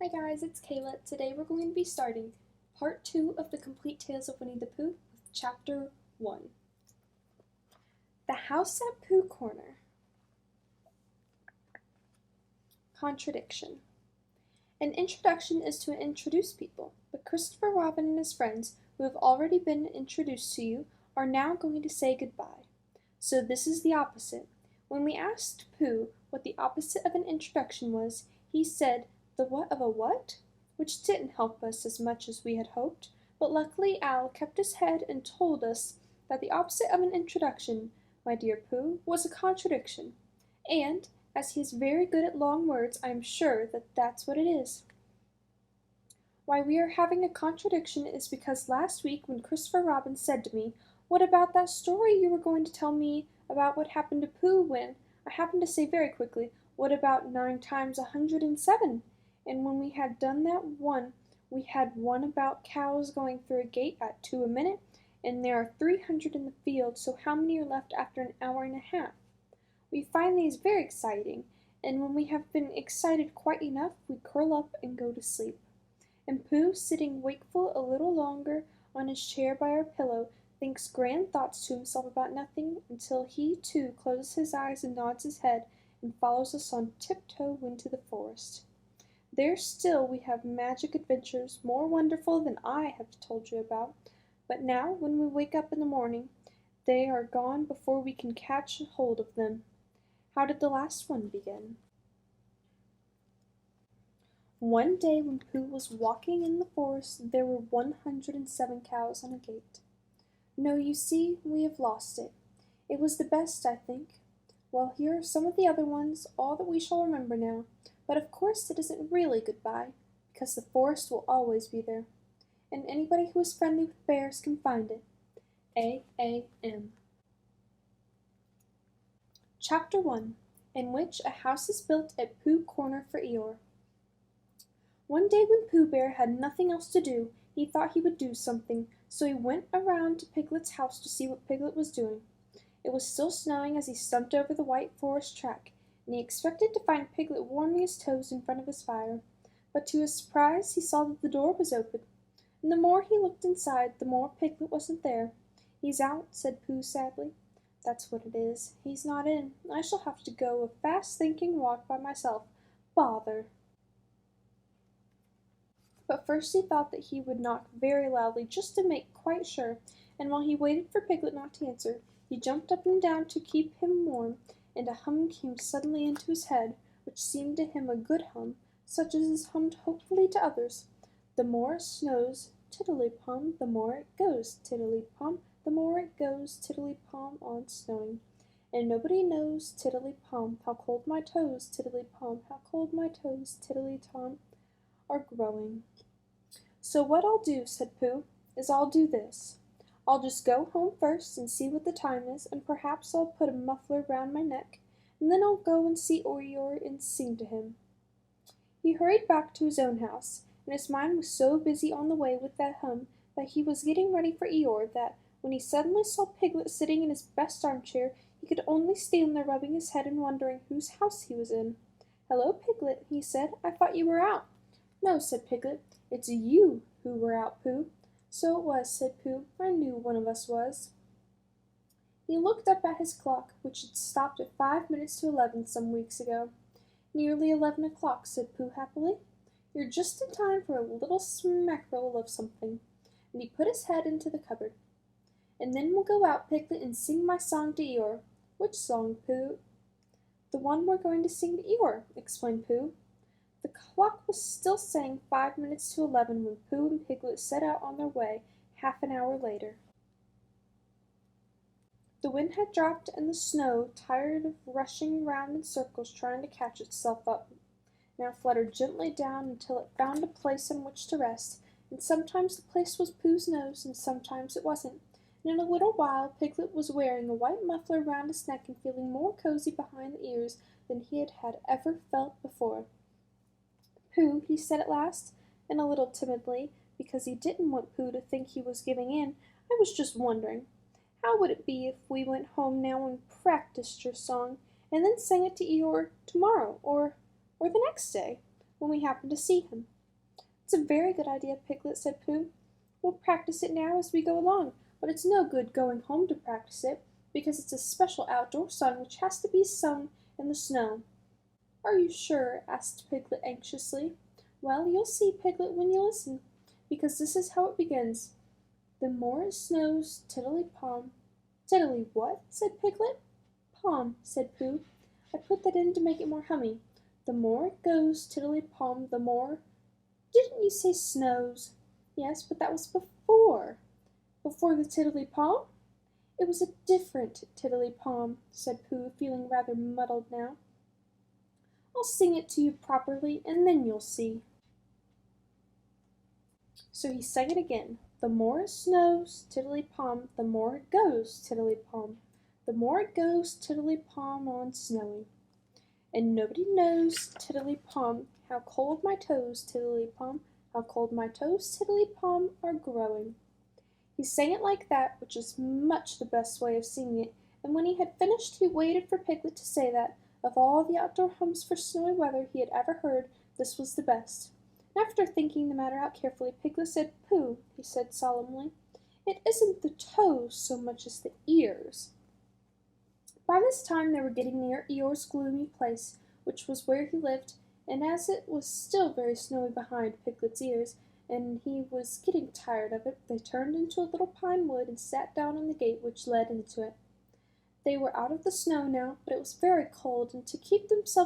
Hi guys, it's Kayla. Today we're going to be starting part 2 of the Complete Tales of Winnie the Pooh with chapter 1. The House at Pooh Corner. Contradiction. An introduction is to introduce people, but Christopher Robin and his friends, who have already been introduced to you, are now going to say goodbye. So this is the opposite. When we asked Pooh what the opposite of an introduction was, he said, "The what of a what?" Which didn't help us as much as we had hoped, but luckily Al kept his head and told us that the opposite of an introduction, my dear Pooh, was a contradiction. And, as he is very good at long words, I am sure that that's what it is. Why we are having a contradiction is because last week when Christopher Robin said to me, "What about that story you were going to tell me about what happened to Pooh when," I happened to say very quickly, "What about 9 times 107? And when we had done that one, we had one about cows going through a gate at 2 a minute, and there are 300 in the field, so how many are left after an hour and a half? We find these very exciting, and when we have been excited quite enough, we curl up and go to sleep." And Pooh, sitting wakeful a little longer on his chair by our pillow, thinks grand thoughts to himself about nothing until he too closes his eyes and nods his head and follows us on tiptoe into the forest. There still we have magic adventures more wonderful than I have told you about, but now when we wake up in the morning, they are gone before we can catch hold of them. How did the last one begin? One day when Pooh was walking in the forest, there were 107 cows on a gate. No, you see, we have lost it. It was the best, I think. Well, here are some of the other ones, all that we shall remember now. But of course it isn't really goodbye, because the forest will always be there, and anybody who is friendly with bears can find it. A.A.M. Chapter 1, in which a house is built at Pooh Corner for Eeyore. One day when Pooh Bear had nothing else to do, he thought he would do something, so he went around to Piglet's house to see what Piglet was doing. It was still snowing as he stumped over the white forest track, and he expected to find Piglet warming his toes in front of his fire. But to his surprise he saw that the door was open, and the more he looked inside, the more Piglet wasn't there. "He's out," said Pooh sadly. "That's what it is. He's not in. I shall have to go a fast-thinking walk by myself. Bother!" But first he thought that he would knock very loudly just to make quite sure, and while he waited for Piglet not to answer, he jumped up and down to keep him warm, and a hum came suddenly into his head, which seemed to him a good hum, such as is hummed hopefully to others. "The more it snows, tiddly-pum, the more it goes, tiddly-pum, the more it goes, tiddly-pum, on snowing. And nobody knows, tiddly-pum, how cold my toes, tiddly-pum, how cold my toes, tiddly-tom, are growing." "So what I'll do," said Pooh, "is I'll do this. I'll just go home first and see what the time is, and perhaps I'll put a muffler round my neck, and then I'll go and see Eeyore and sing to him." He hurried back to his own house, and his mind was so busy on the way with that hum that he was getting ready for Eeyore that, when he suddenly saw Piglet sitting in his best armchair, he could only stand there rubbing his head and wondering whose house he was in. "Hello, Piglet," he said. "I thought you were out." "No," said Piglet. "It's you who were out, Pooh." "So it was," said Pooh. "I knew one of us was." He looked up at his clock, which had stopped at 5 minutes to 11 some weeks ago. "Nearly 11 o'clock," said Pooh happily. "You're just in time for a little smackerel of something." And he put his head into the cupboard. "And then we'll go out, Piglet, and sing my song to Eeyore." "Which song, Pooh?" "The one we're going to sing to Eeyore," explained Pooh. The clock was still saying 5 minutes to 11 when Pooh and Piglet set out on their way half an hour later. The wind had dropped, and the snow, tired of rushing round in circles trying to catch itself up, now fluttered gently down until it found a place on which to rest, and sometimes the place was Pooh's nose, and sometimes it wasn't, and in a little while Piglet was wearing a white muffler round his neck and feeling more cozy behind the ears than he had ever felt before. "Pooh," he said at last, and a little timidly, because he didn't want Pooh to think he was giving in, "I was just wondering, how would it be if we went home now and practised your song, and then sang it to Eeyore tomorrow, or the next day? when we happen to see him." "It's a very good idea, Piglet," said Pooh. "We'll practice it now as we go along, but it's no good going home to practice it, because it's a special outdoor song which has to be sung in the snow." "Are you sure?" asked Piglet anxiously. "Well, you'll see, Piglet, when you listen, because this is how it begins. 'The more it snows, tiddly-palm.'" "Tiddly what?" said Piglet. "Palm," said Pooh. "I put that in to make it more hummy. 'The more it goes, tiddly-palm, the more—'" "Didn't you say snows?" "Yes, but that was before." "Before the tiddly-palm?" "It was a different tiddly-palm," said Pooh, feeling rather muddled now. "I'll sing it to you properly, and then you'll see." So he sang it again. "The more it snows, tiddly-palm, the more it goes, tiddly-palm. The more it goes, tiddly-palm, on snowing. And nobody knows, tiddly-palm, how cold my toes, tiddly-palm, how cold my toes, tiddly-palm, are growing." He sang it like that, which is much the best way of singing it, and when he had finished he waited for Piglet to say that, of all the outdoor hums for snowy weather he had ever heard, this was the best. And after thinking the matter out carefully, Piglet said, "Pooh," he said solemnly, "it isn't the toes so much as the ears." By this time they were getting near Eeyore's gloomy place, which was where he lived, and as it was still very snowy behind Piglet's ears, and he was getting tired of it, they turned into a little pine wood and sat down on the gate which led into it. They were out of the snow now, but it was very cold, and to keep themselves